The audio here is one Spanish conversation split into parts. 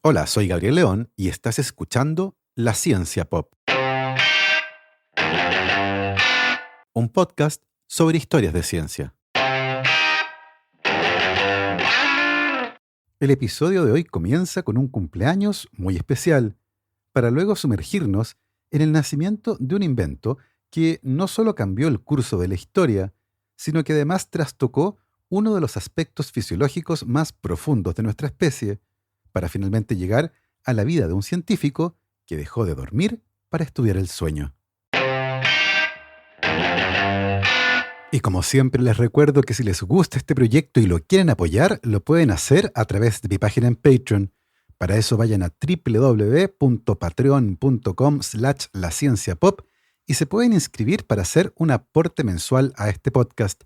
Hola, soy Gabriel León y estás escuchando La Ciencia Pop, un podcast sobre historias de ciencia. El episodio de hoy comienza con un cumpleaños muy especial, para luego sumergirnos en el nacimiento de un invento que no solo cambió el curso de la historia, sino que además trastocó uno de los aspectos fisiológicos más profundos de nuestra especie, para finalmente llegar a la vida de un científico que dejó de dormir para estudiar el sueño. Y como siempre les recuerdo que si les gusta este proyecto y lo quieren apoyar, lo pueden hacer a través de mi página en Patreon. Para eso vayan a www.patreon.com/lacienciapop y se pueden inscribir para hacer un aporte mensual a este podcast.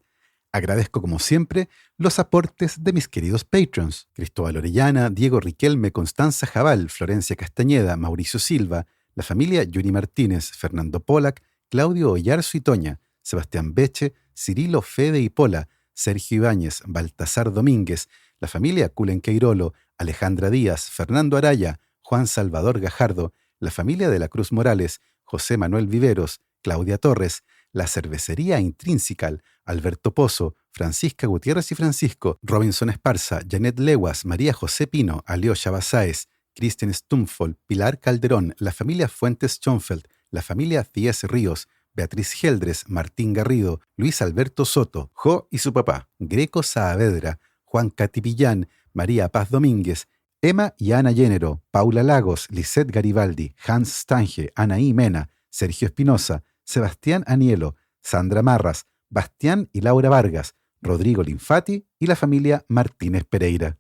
Agradezco como siempre los aportes de mis queridos patrons: Cristóbal Orellana, Diego Riquelme, Constanza Jabal, Florencia Castañeda, Mauricio Silva, la familia Yuri Martínez, Fernando Pollack, Claudio Oyarzo y Toña, Sebastián Beche, Cirilo Fede y Pola, Sergio Ibáñez, Baltasar Domínguez, la familia Culen Queirolo, Alejandra Díaz, Fernando Araya, Juan Salvador Gajardo, la familia de la Cruz Morales, José Manuel Viveros, Claudia Torres, la Cervecería Intrínsecal, Alberto Pozo, Francisca Gutiérrez y Francisco, Robinson Esparza, Janet Leguas, María José Pino, Alyosha Basáez, Kristen Stumfold, Pilar Calderón, la familia Fuentes Schonfeld, la familia Thies Ríos, Beatriz Geldres, Martín Garrido, Luis Alberto Soto, Jo y su papá, Greco Saavedra, Juan Catipillán, María Paz Domínguez, Emma y Ana Llénero, Paula Lagos, Lisette Garibaldi, Hans Stange, Anaí Mena, Sergio Espinosa, Sebastián Anielo, Sandra Marras, Bastián y Laura Vargas, Rodrigo Linfati y la familia Martínez Pereira.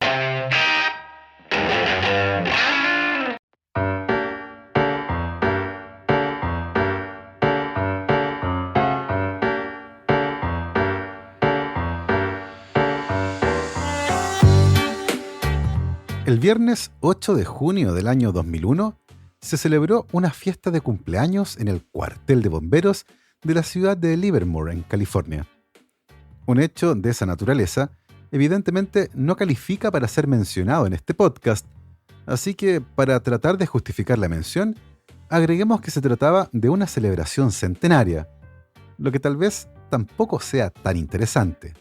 El viernes 8 de junio del año 2001 se celebró una fiesta de cumpleaños en el cuartel de bomberos de la ciudad de Livermore, en California. Un hecho de esa naturaleza evidentemente no califica para ser mencionado en este podcast, así que para tratar de justificar la mención, agreguemos que se trataba de una celebración centenaria, lo que tal vez tampoco sea tan interesante.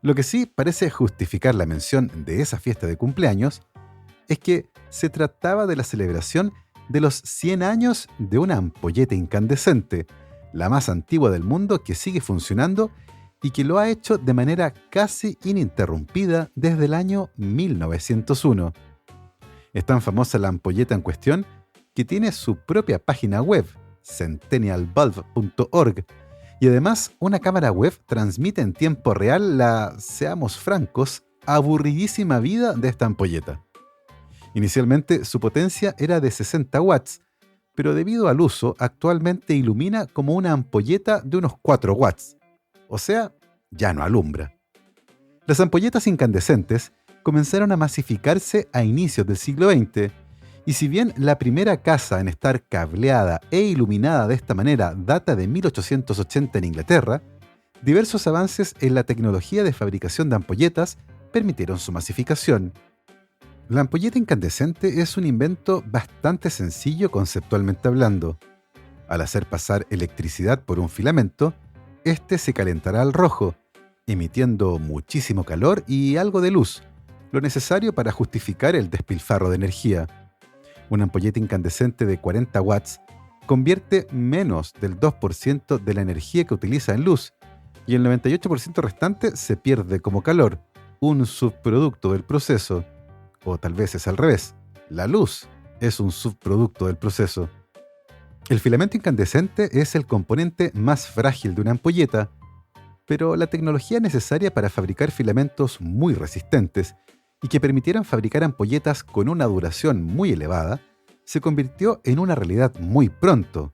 Lo que sí parece justificar la mención de esa fiesta de cumpleaños es que se trataba de la celebración de los 100 años de una ampolleta incandescente, la más antigua del mundo que sigue funcionando y que lo ha hecho de manera casi ininterrumpida desde el año 1901. Es tan famosa la ampolleta en cuestión que tiene su propia página web, centennialbulb.org, y además una cámara web transmite en tiempo real la, seamos francos, aburridísima vida de esta ampolleta. Inicialmente su potencia era de 60 watts, pero debido al uso actualmente ilumina como una ampolleta de unos 4 watts. O sea, ya no alumbra. Las ampolletas incandescentes comenzaron a masificarse a inicios del siglo XX, y si bien la primera casa en estar cableada e iluminada de esta manera data de 1880 en Inglaterra, diversos avances en la tecnología de fabricación de ampolletas permitieron su masificación. La ampolleta incandescente es un invento bastante sencillo conceptualmente hablando. Al hacer pasar electricidad por un filamento, este se calentará al rojo, emitiendo muchísimo calor y algo de luz, lo necesario para justificar el despilfarro de energía. Una ampolleta incandescente de 40 watts convierte menos del 2% de la energía que utiliza en luz, y el 98% restante se pierde como calor, un subproducto del proceso. O tal vez es al revés, la luz es un subproducto del proceso. El filamento incandescente es el componente más frágil de una ampolleta, pero la tecnología necesaria para fabricar filamentos muy resistentes y que permitieran fabricar ampolletas con una duración muy elevada, se convirtió en una realidad muy pronto,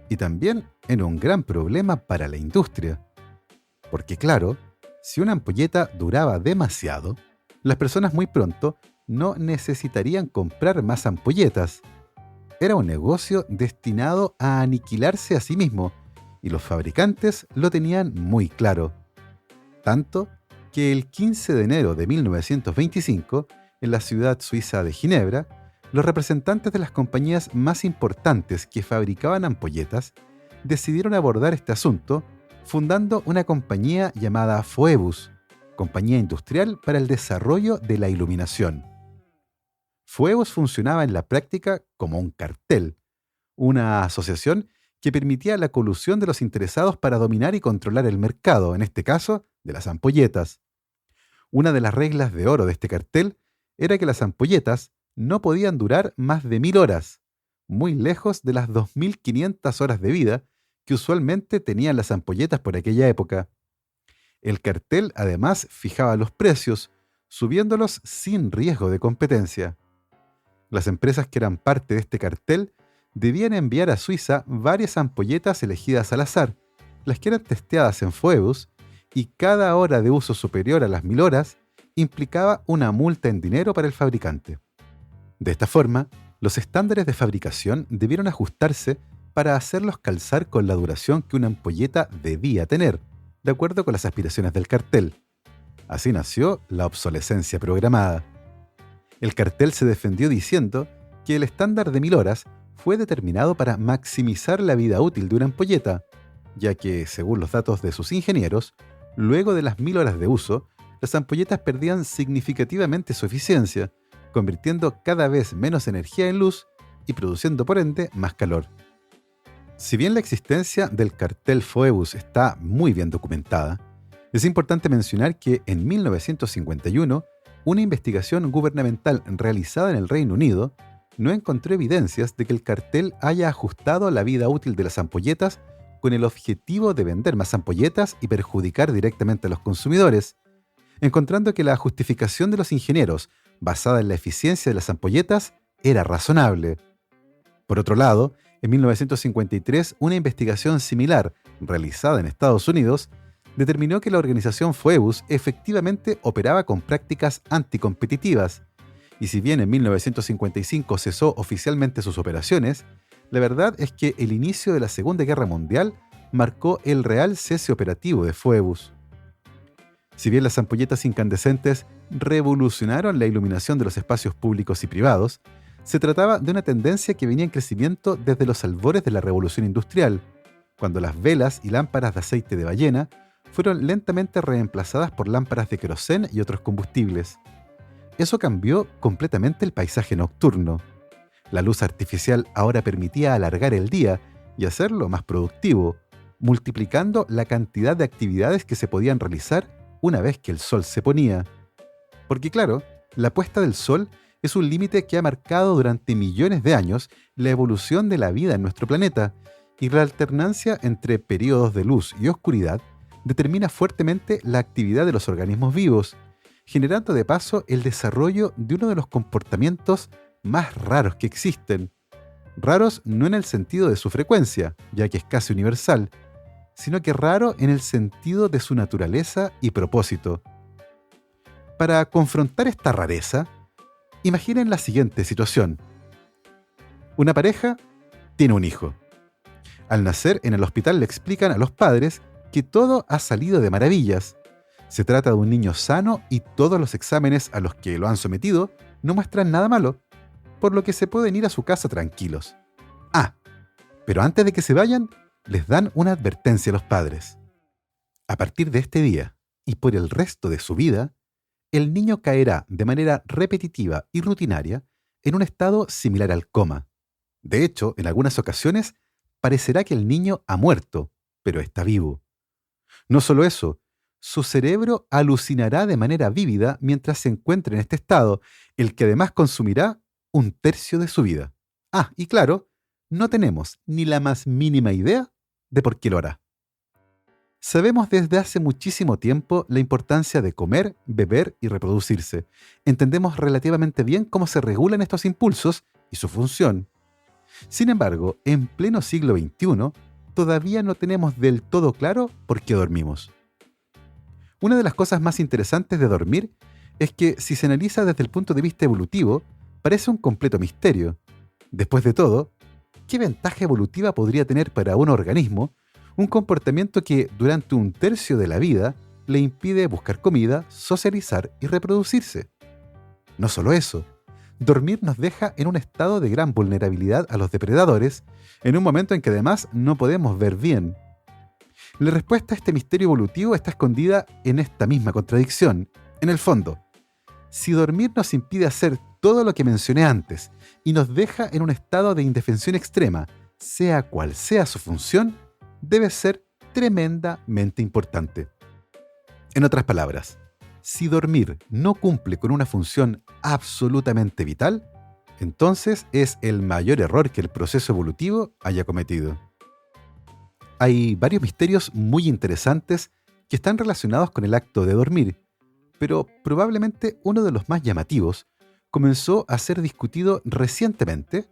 y también en un gran problema para la industria. Porque claro, si una ampolleta duraba demasiado, las personas muy pronto no necesitarían comprar más ampolletas. Era un negocio destinado a aniquilarse a sí mismo, y los fabricantes lo tenían muy claro. Tanto que el 15 de enero de 1925, en la ciudad suiza de Ginebra, los representantes de las compañías más importantes que fabricaban ampolletas decidieron abordar este asunto fundando una compañía llamada Phoebus, Compañía Industrial para el Desarrollo de la Iluminación. Phoebus funcionaba en la práctica como un cartel, una asociación que permitía la colusión de los interesados para dominar y controlar el mercado, en este caso, de las ampolletas. Una de las reglas de oro de este cartel era que las ampolletas no podían durar más de 1000 horas, muy lejos de las 2500 horas de vida que usualmente tenían las ampolletas por aquella época. El cartel además fijaba los precios, subiéndolos sin riesgo de competencia. Las empresas que eran parte de este cartel debían enviar a Suiza varias ampolletas elegidas al azar, las que eran testeadas en Phoebus, y cada hora de uso superior a las 1000 horas implicaba una multa en dinero para el fabricante. De esta forma, los estándares de fabricación debieron ajustarse para hacerlos calzar con la duración que una ampolleta debía tener, de acuerdo con las aspiraciones del cartel. Así nació la obsolescencia programada. El cartel se defendió diciendo que el estándar de 1000 horas fue determinado para maximizar la vida útil de una ampolleta, ya que, según los datos de sus ingenieros, luego de las 1000 horas de uso, las ampolletas perdían significativamente su eficiencia, convirtiendo cada vez menos energía en luz y produciendo por ende más calor. Si bien la existencia del cartel Phoebus está muy bien documentada, es importante mencionar que en 1951, una investigación gubernamental realizada en el Reino Unido no encontró evidencias de que el cartel haya ajustado la vida útil de las ampolletas con el objetivo de vender más ampolletas y perjudicar directamente a los consumidores, encontrando que la justificación de los ingenieros, basada en la eficiencia de las ampolletas, era razonable. Por otro lado, en 1953, una investigación similar, realizada en Estados Unidos, determinó que la organización Phoebus efectivamente operaba con prácticas anticompetitivas, y si bien en 1955 cesó oficialmente sus operaciones, la verdad es que el inicio de la Segunda Guerra Mundial marcó el real cese operativo de Phoebus. Si bien las ampolletas incandescentes revolucionaron la iluminación de los espacios públicos y privados, se trataba de una tendencia que venía en crecimiento desde los albores de la Revolución Industrial, cuando las velas y lámparas de aceite de ballena fueron lentamente reemplazadas por lámparas de querosén y otros combustibles. Eso cambió completamente el paisaje nocturno. La luz artificial ahora permitía alargar el día y hacerlo más productivo, multiplicando la cantidad de actividades que se podían realizar una vez que el sol se ponía. Porque claro, la puesta del sol es un límite que ha marcado durante millones de años la evolución de la vida en nuestro planeta, y la alternancia entre periodos de luz y oscuridad determina fuertemente la actividad de los organismos vivos, generando de paso el desarrollo de uno de los comportamientos más raros que existen. Raros no en el sentido de su frecuencia, ya que es casi universal, sino que raro en el sentido de su naturaleza y propósito. Para confrontar esta rareza, imaginen la siguiente situación. Una pareja tiene un hijo. Al nacer, en el hospital le explican a los padres que todo ha salido de maravillas. Se trata de un niño sano y todos los exámenes a los que lo han sometido no muestran nada malo, por lo que se pueden ir a su casa tranquilos. Pero antes de que se vayan, les dan una advertencia a los padres. A partir de este día y por el resto de su vida, el niño caerá de manera repetitiva y rutinaria en un estado similar al coma. De hecho, en algunas ocasiones, parecerá que el niño ha muerto, pero está vivo. No solo eso, su cerebro alucinará de manera vívida mientras se encuentre en este estado, el que además consumirá 1/3 de su vida. Y claro, no tenemos ni la más mínima idea de por qué lo hará. Sabemos desde hace muchísimo tiempo la importancia de comer, beber y reproducirse. Entendemos relativamente bien cómo se regulan estos impulsos y su función. Sin embargo, en pleno siglo XXI, todavía no tenemos del todo claro por qué dormimos. Una de las cosas más interesantes de dormir es que, si se analiza desde el punto de vista evolutivo, parece un completo misterio. Después de todo, ¿qué ventaja evolutiva podría tener para un organismo un comportamiento que durante 1/3 de la vida le impide buscar comida, socializar y reproducirse? No solo eso, dormir nos deja en un estado de gran vulnerabilidad a los depredadores, en un momento en que además no podemos ver bien. La respuesta a este misterio evolutivo está escondida en esta misma contradicción. En el fondo, si dormir nos impide hacer todo lo que mencioné antes y nos deja en un estado de indefensión extrema, sea cual sea su función, debe ser tremendamente importante. En otras palabras, si dormir no cumple con una función absolutamente vital, entonces es el mayor error que el proceso evolutivo haya cometido. Hay varios misterios muy interesantes que están relacionados con el acto de dormir, pero probablemente uno de los más llamativos comenzó a ser discutido recientemente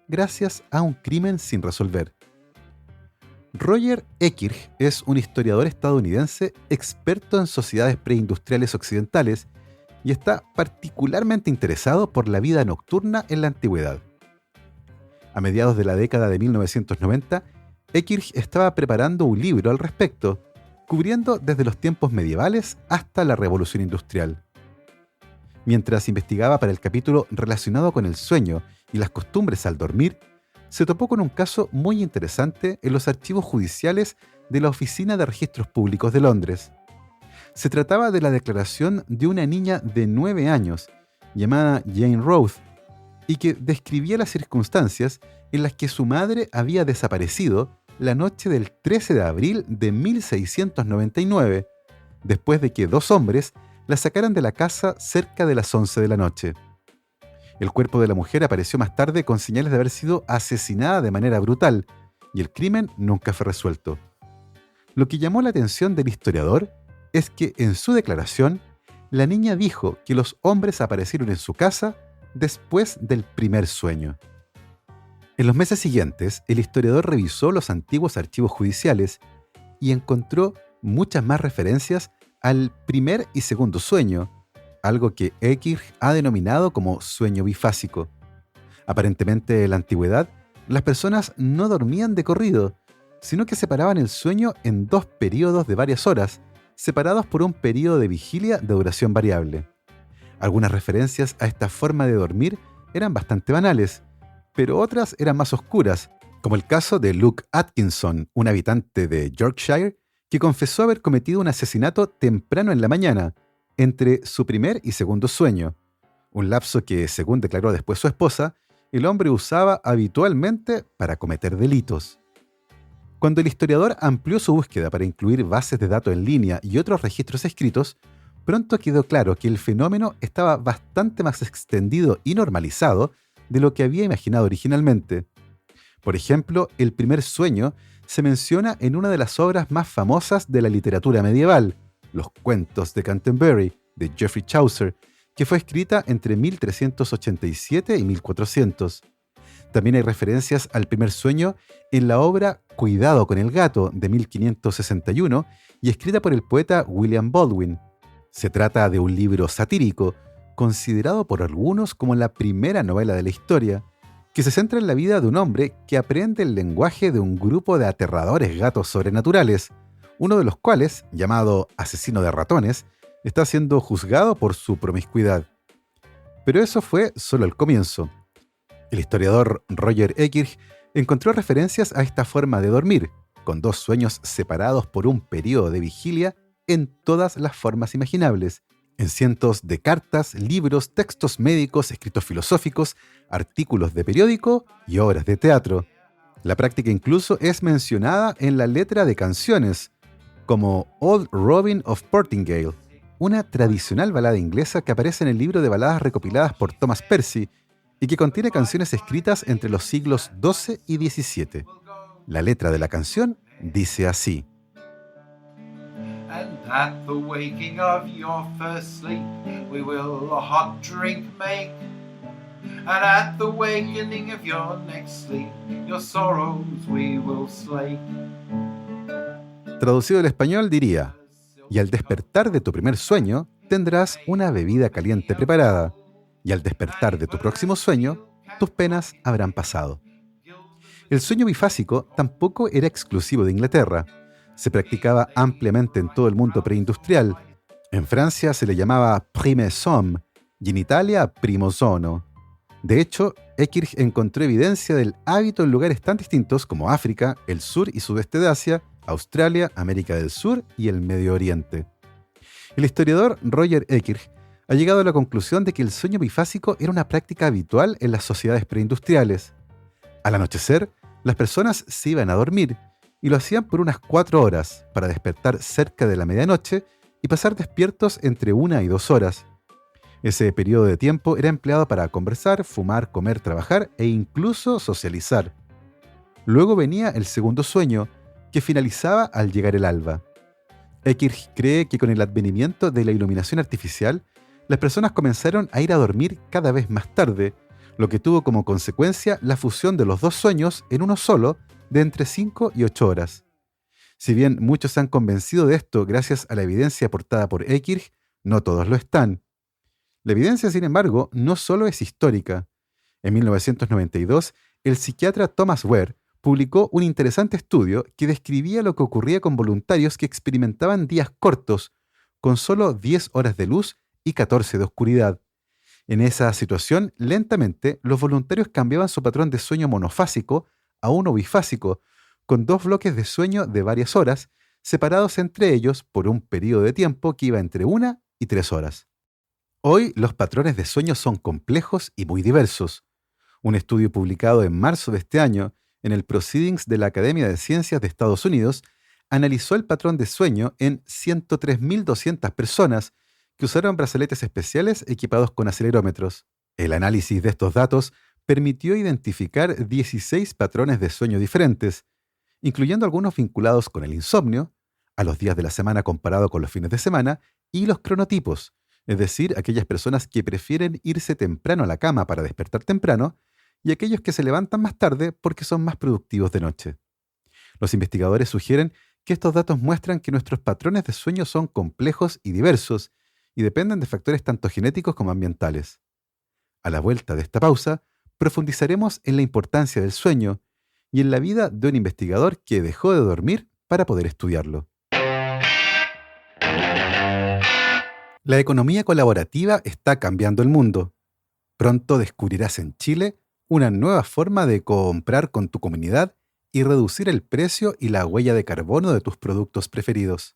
gracias a un crimen sin resolver. Roger Ekirch es un historiador estadounidense experto en sociedades preindustriales occidentales y está particularmente interesado por la vida nocturna en la antigüedad. A mediados de la década de 1990, Ekirch estaba preparando un libro al respecto, cubriendo desde los tiempos medievales hasta la Revolución Industrial. Mientras investigaba para el capítulo relacionado con el sueño y las costumbres al dormir, se topó con un caso muy interesante en los archivos judiciales de la Oficina de Registros Públicos de Londres. Se trataba de la declaración de una niña de 9 años, llamada Jane Roth, y que describía las circunstancias en las que su madre había desaparecido la noche del 13 de abril de 1699, después de que 2 hombres la sacaran de la casa cerca de las 11 de la noche. El cuerpo de la mujer apareció más tarde con señales de haber sido asesinada de manera brutal, y el crimen nunca fue resuelto. Lo que llamó la atención del historiador es que en su declaración, la niña dijo que los hombres aparecieron en su casa después del primer sueño. En los meses siguientes, el historiador revisó los antiguos archivos judiciales y encontró muchas más referencias al primer y segundo sueño, algo que Ekirch ha denominado como sueño bifásico. Aparentemente, en la antigüedad, las personas no dormían de corrido, sino que separaban el sueño en 2 periodos de varias horas, separados por un periodo de vigilia de duración variable. Algunas referencias a esta forma de dormir eran bastante banales, pero otras eran más oscuras, como el caso de Luke Atkinson, un habitante de Yorkshire, que confesó haber cometido un asesinato temprano en la mañana, entre su primer y segundo sueño, un lapso que, según declaró después su esposa, el hombre usaba habitualmente para cometer delitos. Cuando el historiador amplió su búsqueda para incluir bases de datos en línea y otros registros escritos, pronto quedó claro que el fenómeno estaba bastante más extendido y normalizado de lo que había imaginado originalmente. Por ejemplo, el primer sueño se menciona en una de las obras más famosas de la literatura medieval, Los Cuentos de Canterbury, de Geoffrey Chaucer, que fue escrita entre 1387 y 1400. También hay referencias al primer sueño en la obra Cuidado con el gato, de 1561, y escrita por el poeta William Baldwin. Se trata de un libro satírico, considerado por algunos como la primera novela de la historia, que se centra en la vida de un hombre que aprende el lenguaje de un grupo de aterradores gatos sobrenaturales, uno de los cuales, llamado asesino de ratones, está siendo juzgado por su promiscuidad. Pero eso fue solo el comienzo. El historiador Roger Ekirch encontró referencias a esta forma de dormir, con 2 sueños separados por un periodo de vigilia en todas las formas imaginables, en cientos de cartas, libros, textos médicos, escritos filosóficos, artículos de periódico y obras de teatro. La práctica incluso es mencionada en la letra de canciones, como Old Robin of Portingale, una tradicional balada inglesa que aparece en el libro de baladas recopiladas por Thomas Percy y que contiene canciones escritas entre los siglos XII y XVII. La letra de la canción dice así: And at the waking of your first sleep, we will a hot drink make. And at the wakening of your next sleep, your sorrows we will slake. Traducido al español diría: y al despertar de tu primer sueño, tendrás una bebida caliente preparada, y al despertar de tu próximo sueño, tus penas habrán pasado. El sueño bifásico tampoco era exclusivo de Inglaterra. Se practicaba ampliamente en todo el mundo preindustrial. En Francia se le llamaba prime somme Genitalia primo sono. De hecho, Ekirch encontró evidencia del hábito en lugares tan distintos como África, el sur y sudeste de Asia, Australia, América del Sur y el Medio Oriente. El historiador Roger Ekirch ha llegado a la conclusión de que el sueño bifásico era una práctica habitual en las sociedades preindustriales. Al anochecer, las personas se iban a dormir y lo hacían por unas 4 horas para despertar cerca de la medianoche y pasar despiertos entre 1 y 2 horas. Ese periodo de tiempo era empleado para conversar, fumar, comer, trabajar e incluso socializar. Luego venía el segundo sueño, que finalizaba al llegar el alba. Ekirch cree que con el advenimiento de la iluminación artificial, las personas comenzaron a ir a dormir cada vez más tarde, lo que tuvo como consecuencia la fusión de los dos sueños en uno solo de entre 5 y 8 horas. Si bien muchos se han convencido de esto gracias a la evidencia aportada por Ekirch, no todos lo están. La evidencia, sin embargo, no solo es histórica. En 1992, el psiquiatra Thomas Ware publicó un interesante estudio que describía lo que ocurría con voluntarios que experimentaban días cortos, con solo 10 horas de luz y 14 de oscuridad. En esa situación, lentamente, los voluntarios cambiaban su patrón de sueño monofásico a uno bifásico, con 2 bloques de sueño de varias horas, separados entre ellos por un periodo de tiempo que iba entre 1 y 3 horas. Hoy los patrones de sueño son complejos y muy diversos. Un estudio publicado en marzo de este año en el Proceedings de la Academia de Ciencias de Estados Unidos analizó el patrón de sueño en 103.200 personas que usaron brazaletes especiales equipados con acelerómetros. El análisis de estos datos permitió identificar 16 patrones de sueño diferentes, incluyendo algunos vinculados con el insomnio, a los días de la semana comparado con los fines de semana, y los cronotipos, es decir, aquellas personas que prefieren irse temprano a la cama para despertar temprano y aquellos que se levantan más tarde porque son más productivos de noche. Los investigadores sugieren que estos datos muestran que nuestros patrones de sueño son complejos y diversos y dependen de factores tanto genéticos como ambientales. A la vuelta de esta pausa, profundizaremos en la importancia del sueño y en la vida de un investigador que dejó de dormir para poder estudiarlo. La economía colaborativa está cambiando el mundo. Pronto descubrirás en Chile una nueva forma de comprar con tu comunidad y reducir el precio y la huella de carbono de tus productos preferidos.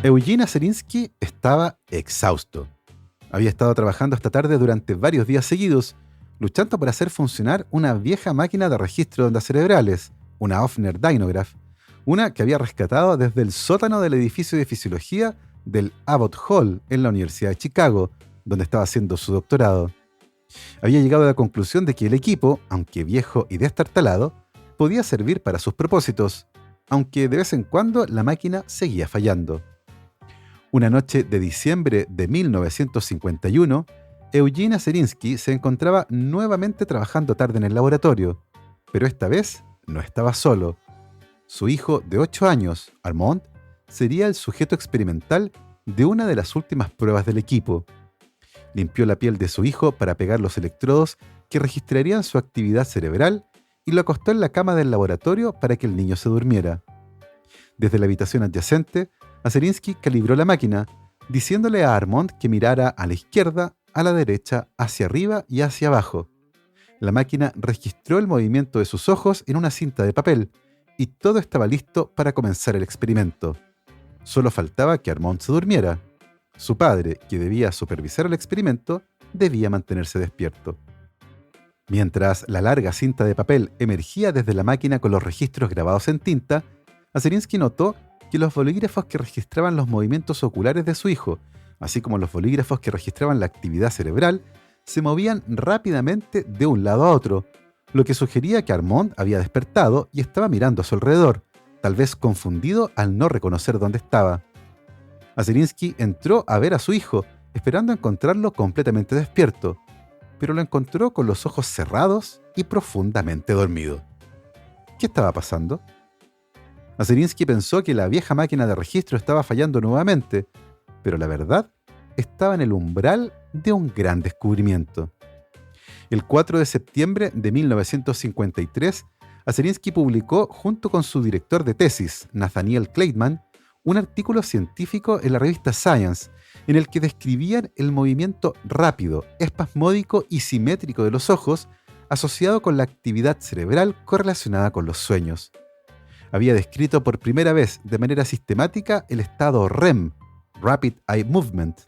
Eugene Aserinsky estaba exhausto. Había estado trabajando esta tarde durante varios días seguidos, luchando por hacer funcionar una vieja máquina de registro de ondas cerebrales, una Hofner Dynograph, una que había rescatado desde el sótano del edificio de fisiología del Abbott Hall en la Universidad de Chicago, donde estaba haciendo su doctorado. Había llegado a la conclusión de que el equipo, aunque viejo y destartalado, podía servir para sus propósitos, aunque de vez en cuando la máquina seguía fallando. Una noche de diciembre de 1951, Eugene Aserinsky se encontraba nuevamente trabajando tarde en el laboratorio, pero esta vez no estaba solo. Su hijo de 8 años, Armand, sería el sujeto experimental de una de las últimas pruebas del equipo. Limpió la piel de su hijo para pegar los electrodos que registrarían su actividad cerebral y lo acostó en la cama del laboratorio para que el niño se durmiera. Desde la habitación adyacente, Aserinsky calibró la máquina, diciéndole a Armand que mirara a la izquierda, a la derecha, hacia arriba y hacia abajo. La máquina registró el movimiento de sus ojos en una cinta de papel, y todo estaba listo para comenzar el experimento. Solo faltaba que Armand se durmiera. Su padre, que debía supervisar el experimento, debía mantenerse despierto. Mientras la larga cinta de papel emergía desde la máquina con los registros grabados en tinta, Aserinsky notó que los bolígrafos que registraban los movimientos oculares de su hijo, así como los bolígrafos que registraban la actividad cerebral, se movían rápidamente de un lado a otro, lo que sugería que Armand había despertado y estaba mirando a su alrededor, tal vez confundido al no reconocer dónde estaba. Aserinsky entró a ver a su hijo, esperando encontrarlo completamente despierto, pero lo encontró con los ojos cerrados y profundamente dormido. ¿Qué estaba pasando? Aserinsky pensó que la vieja máquina de registro estaba fallando nuevamente, pero la verdad estaba en el umbral de un gran descubrimiento. El 4 de septiembre de 1953, Azerinsky publicó, junto con su director de tesis, Nathaniel Kleitman, un artículo científico en la revista Science, en el que describían el movimiento rápido, espasmódico y simétrico de los ojos asociado con la actividad cerebral correlacionada con los sueños. Había descrito por primera vez de manera sistemática el estado REM, Rapid Eye Movement.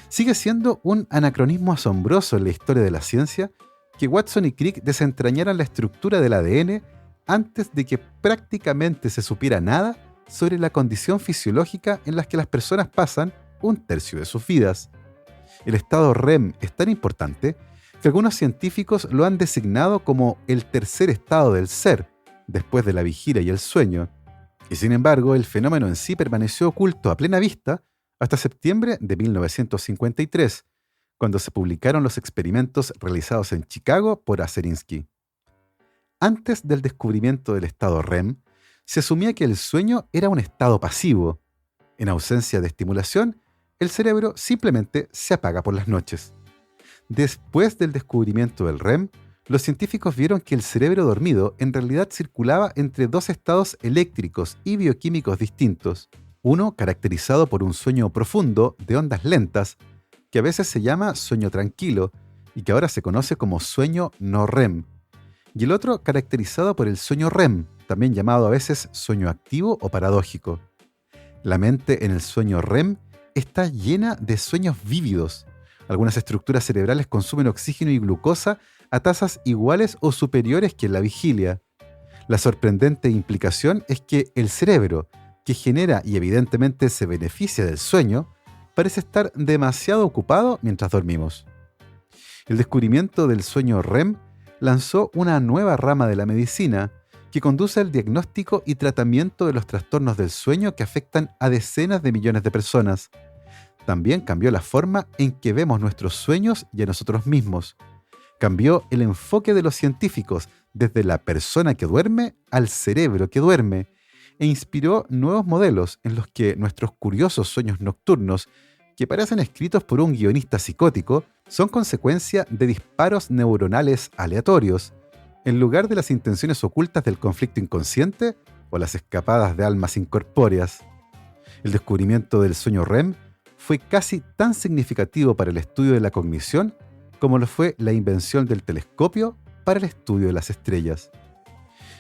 Sigue siendo un anacronismo asombroso en la historia de la ciencia que Watson y Crick desentrañaran la estructura del ADN antes de que prácticamente se supiera nada sobre la condición fisiológica en la que las personas pasan un tercio de sus vidas. El estado REM es tan importante que algunos científicos lo han designado como el tercer estado del ser, después de la vigilia y el sueño. Y sin embargo, el fenómeno en sí permaneció oculto a plena vista hasta septiembre de 1953, cuando se publicaron los experimentos realizados en Chicago por Azerinsky. Antes del descubrimiento del estado REM, se asumía que el sueño era un estado pasivo. En ausencia de estimulación, el cerebro simplemente se apaga por las noches. Después del descubrimiento del REM, los científicos vieron que el cerebro dormido en realidad circulaba entre dos estados eléctricos y bioquímicos distintos. Uno caracterizado por un sueño profundo de ondas lentas, que a veces se llama sueño tranquilo y que ahora se conoce como sueño no REM. Y el otro caracterizado por el sueño REM, también llamado a veces sueño activo o paradójico. La mente en el sueño REM está llena de sueños vívidos. Algunas estructuras cerebrales consumen oxígeno y glucosa a tasas iguales o superiores que en la vigilia. La sorprendente implicación es que el cerebro, que genera y evidentemente se beneficia del sueño, parece estar demasiado ocupado mientras dormimos. El descubrimiento del sueño REM lanzó una nueva rama de la medicina que conduce al diagnóstico y tratamiento de los trastornos del sueño que afectan a decenas de millones de personas. También cambió la forma en que vemos nuestros sueños y a nosotros mismos. Cambió el enfoque de los científicos desde la persona que duerme al cerebro que duerme e inspiró nuevos modelos en los que nuestros curiosos sueños nocturnos, que parecen escritos por un guionista psicótico, son consecuencia de disparos neuronales aleatorios, en lugar de las intenciones ocultas del conflicto inconsciente o las escapadas de almas incorpóreas. El descubrimiento del sueño REM fue casi tan significativo para el estudio de la cognición como lo fue la invención del telescopio para el estudio de las estrellas.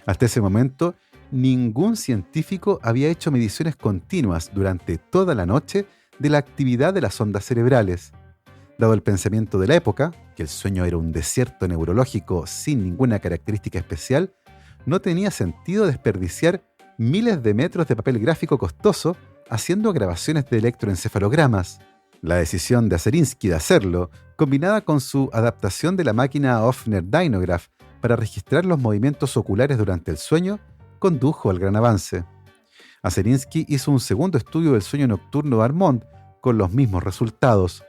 Hasta ese momento, ningún científico había hecho mediciones continuas durante toda la noche de la actividad de las ondas cerebrales. Dado el pensamiento de la época, que el sueño era un desierto neurológico sin ninguna característica especial, no tenía sentido desperdiciar miles de metros de papel gráfico costoso haciendo grabaciones de electroencefalogramas. La decisión de Azerinsky de hacerlo, combinada con su adaptación de la máquina Hofner Dynograph para registrar los movimientos oculares durante el sueño, condujo al gran avance. Azerinsky hizo un segundo estudio del sueño nocturno de Armand con los mismos resultados.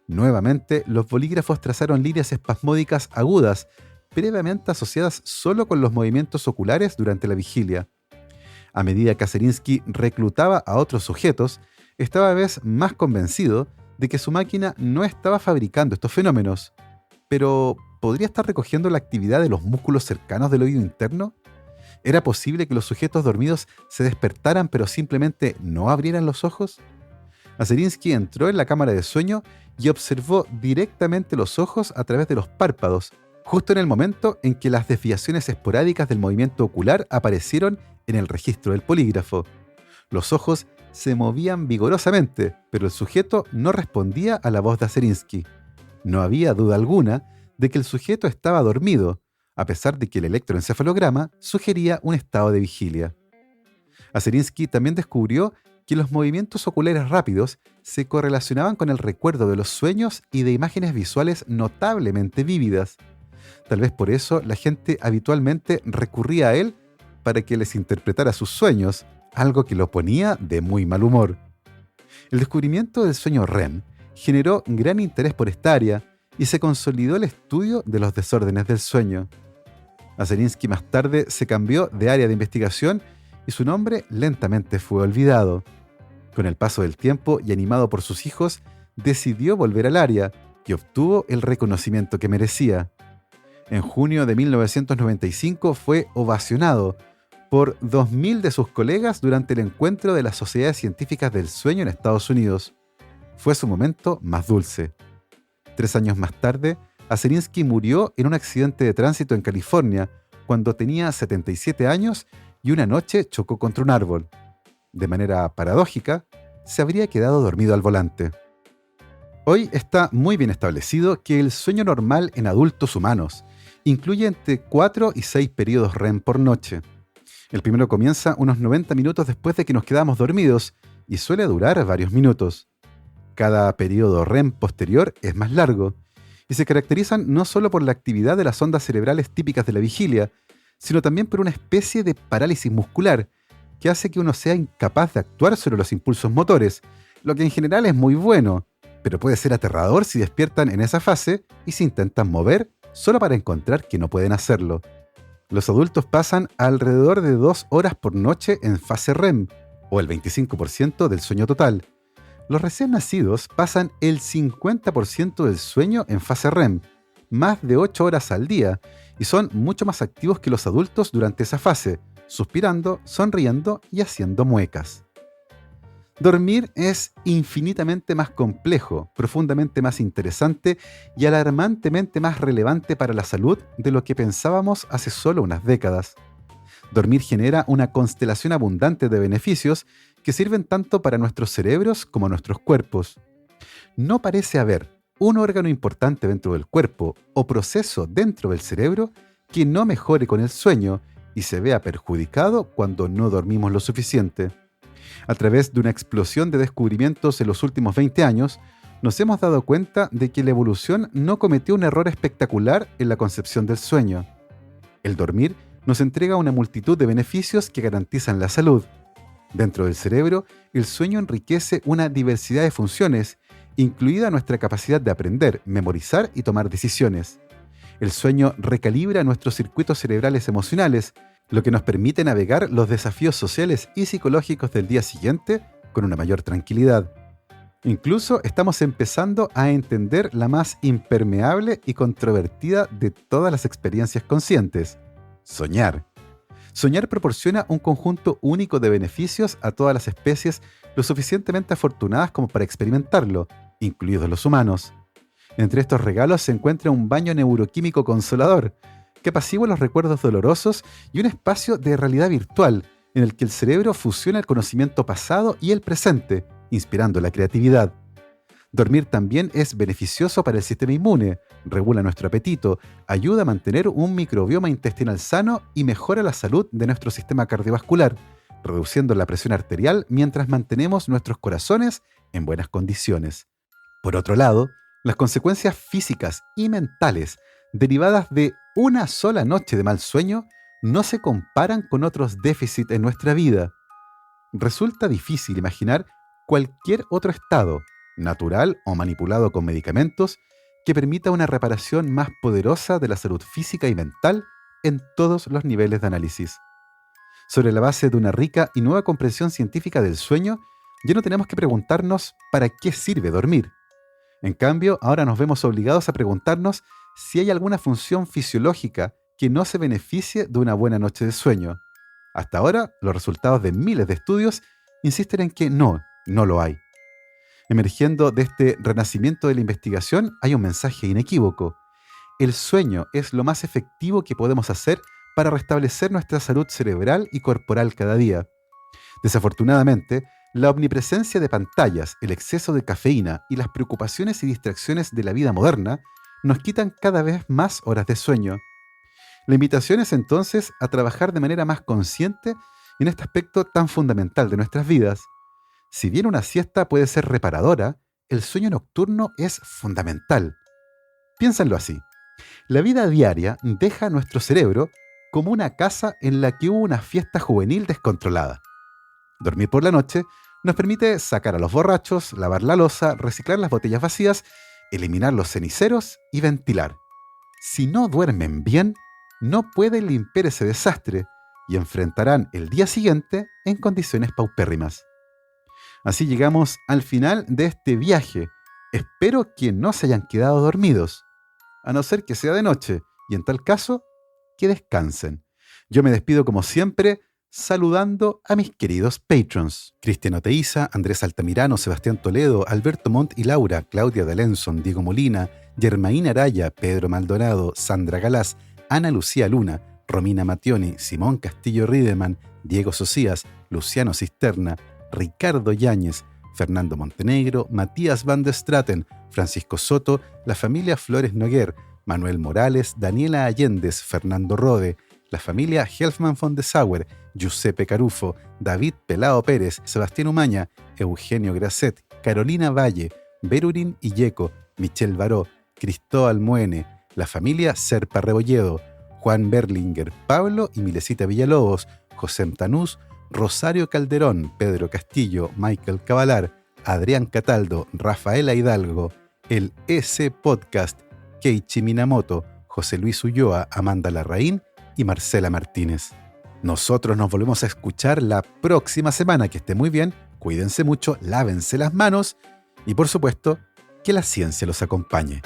Nuevamente, los bolígrafos trazaron líneas espasmódicas agudas, previamente asociadas solo con los movimientos oculares durante la vigilia. A medida que Azerinsky reclutaba a otros sujetos, estaba cada vez más convencido de que su máquina no estaba fabricando estos fenómenos. Pero, ¿podría estar recogiendo la actividad de los músculos cercanos del oído interno? ¿Era posible que los sujetos dormidos se despertaran pero simplemente no abrieran los ojos? Azerinsky entró en la cámara de sueño y observó directamente los ojos a través de los párpados, justo en el momento en que las desviaciones esporádicas del movimiento ocular aparecieron en el registro del polígrafo. Los ojos se movían vigorosamente, pero el sujeto no respondía a la voz de Azerinsky. No había duda alguna de que el sujeto estaba dormido, a pesar de que el electroencefalograma sugería un estado de vigilia. Azerinsky también descubrió que los movimientos oculares rápidos se correlacionaban con el recuerdo de los sueños y de imágenes visuales notablemente vívidas. Tal vez por eso la gente habitualmente recurría a él para que les interpretara sus sueños, algo que lo ponía de muy mal humor. El descubrimiento del sueño REM generó gran interés por esta área y se consolidó el estudio de los desórdenes del sueño. Azerinsky más tarde se cambió de área de investigación y su nombre lentamente fue olvidado. Con el paso del tiempo y animado por sus hijos, decidió volver al área y obtuvo el reconocimiento que merecía. En junio de 1995 fue ovacionado por 2.000 de sus colegas durante el encuentro de las Sociedades Científicas del Sueño en Estados Unidos. Fue su momento más dulce. 3 años más tarde, Azerinsky murió en un accidente de tránsito en California cuando tenía 77 años y una noche chocó contra un árbol. De manera paradójica, se habría quedado dormido al volante. Hoy está muy bien establecido que el sueño normal en adultos humanos incluye entre 4 y 6 periodos REM por noche. El primero comienza unos 90 minutos después de que nos quedamos dormidos y suele durar varios minutos. Cada periodo REM posterior es más largo y se caracterizan no solo por la actividad de las ondas cerebrales típicas de la vigilia, sino también por una especie de parálisis muscular que hace que uno sea incapaz de actuar sobre los impulsos motores, lo que en general es muy bueno, pero puede ser aterrador si despiertan en esa fase y se intentan mover solo para encontrar que no pueden hacerlo. Los adultos pasan alrededor de 2 horas por noche en fase REM, o el 25% del sueño total. Los recién nacidos pasan el 50% del sueño en fase REM, más de 8 horas al día, y son mucho más activos que los adultos durante esa fase, suspirando, sonriendo y haciendo muecas. Dormir es infinitamente más complejo, profundamente más interesante y alarmantemente más relevante para la salud de lo que pensábamos hace solo unas décadas. Dormir genera una constelación abundante de beneficios que sirven tanto para nuestros cerebros como nuestros cuerpos. No parece haber un órgano importante dentro del cuerpo o proceso dentro del cerebro que no mejore con el sueño y se vea perjudicado cuando no dormimos lo suficiente. A través de una explosión de descubrimientos en los últimos 20 años, nos hemos dado cuenta de que la evolución no cometió un error espectacular en la concepción del sueño. El dormir nos entrega una multitud de beneficios que garantizan la salud. Dentro del cerebro, el sueño enriquece una diversidad de funciones, incluida nuestra capacidad de aprender, memorizar y tomar decisiones. El sueño recalibra nuestros circuitos cerebrales emocionales, lo que nos permite navegar los desafíos sociales y psicológicos del día siguiente con una mayor tranquilidad. Incluso estamos empezando a entender la más impermeable y controvertida de todas las experiencias conscientes: soñar. Soñar proporciona un conjunto único de beneficios a todas las especies lo suficientemente afortunadas como para experimentarlo, incluidos los humanos. Entre estos regalos se encuentra un baño neuroquímico consolador, que apacigua los recuerdos dolorosos y un espacio de realidad virtual en el que el cerebro fusiona el conocimiento pasado y el presente, inspirando la creatividad. Dormir también es beneficioso para el sistema inmune, regula nuestro apetito, ayuda a mantener un microbioma intestinal sano y mejora la salud de nuestro sistema cardiovascular, reduciendo la presión arterial mientras mantenemos nuestros corazones en buenas condiciones. Por otro lado, las consecuencias físicas y mentales derivadas de una sola noche de mal sueño no se comparan con otros déficits en nuestra vida. Resulta difícil imaginar cualquier otro estado, natural o manipulado con medicamentos, que permita una reparación más poderosa de la salud física y mental en todos los niveles de análisis. Sobre la base de una rica y nueva comprensión científica del sueño, ya no tenemos que preguntarnos ¿para qué sirve dormir? En cambio, ahora nos vemos obligados a preguntarnos si hay alguna función fisiológica que no se beneficie de una buena noche de sueño. Hasta ahora, los resultados de miles de estudios insisten en que no lo hay. Emergiendo de este renacimiento de la investigación hay un mensaje inequívoco. El sueño es lo más efectivo que podemos hacer para restablecer nuestra salud cerebral y corporal cada día. Desafortunadamente, la omnipresencia de pantallas, el exceso de cafeína y las preocupaciones y distracciones de la vida moderna nos quitan cada vez más horas de sueño. La invitación es entonces a trabajar de manera más consciente en este aspecto tan fundamental de nuestras vidas. Si bien una siesta puede ser reparadora, el sueño nocturno es fundamental. Piénsenlo así. La vida diaria deja a nuestro cerebro como una casa en la que hubo una fiesta juvenil descontrolada. Dormir por la noche nos permite sacar a los borrachos, lavar la loza, reciclar las botellas vacías, eliminar los ceniceros y ventilar. Si no duermen bien, no pueden limpiar ese desastre y enfrentarán el día siguiente en condiciones paupérrimas. Así llegamos al final de este viaje Espero que no se hayan quedado dormidos, a no ser que sea de noche, y en tal caso, que descansen. Yo me despido como siempre, saludando a mis queridos patrons: Cristiano Teiza, Andrés Altamirano, Sebastián Toledo, Alberto Montt y Laura, Claudia D'Alenson, Diego Molina, Germaína Araya, Pedro Maldonado, Sandra Galás, Ana Lucía Luna, Romina Mattioni, Simón Castillo Riedemann, Diego Socias, Luciano Cisterna, Ricardo Yáñez, Fernando Montenegro, Matías Van der Straten, Francisco Soto, la familia Flores Noguer, Manuel Morales, Daniela Allendez, Fernando Rode, la familia Helfman von de Sauer, Giuseppe Carufo, David Pelao Pérez, Sebastián Umaña, Eugenio Grasset, Carolina Valle, Berurín Illeco, Michelle Baró, Cristóbal Muene, la familia Serpa Rebolledo, Juan Berlinger, Pablo y Milesita Villalobos, José Tanús, Rosario Calderón, Pedro Castillo, Michael Cavalar, Adrián Cataldo, Rafaela Hidalgo, el EC Podcast, Keiichi Minamoto, José Luis Ulloa, Amanda Larraín y Marcela Martínez. Nosotros nos volvemos a escuchar la próxima semana. Que esté muy bien, cuídense mucho, lávense las manos y por supuesto, que la ciencia los acompañe.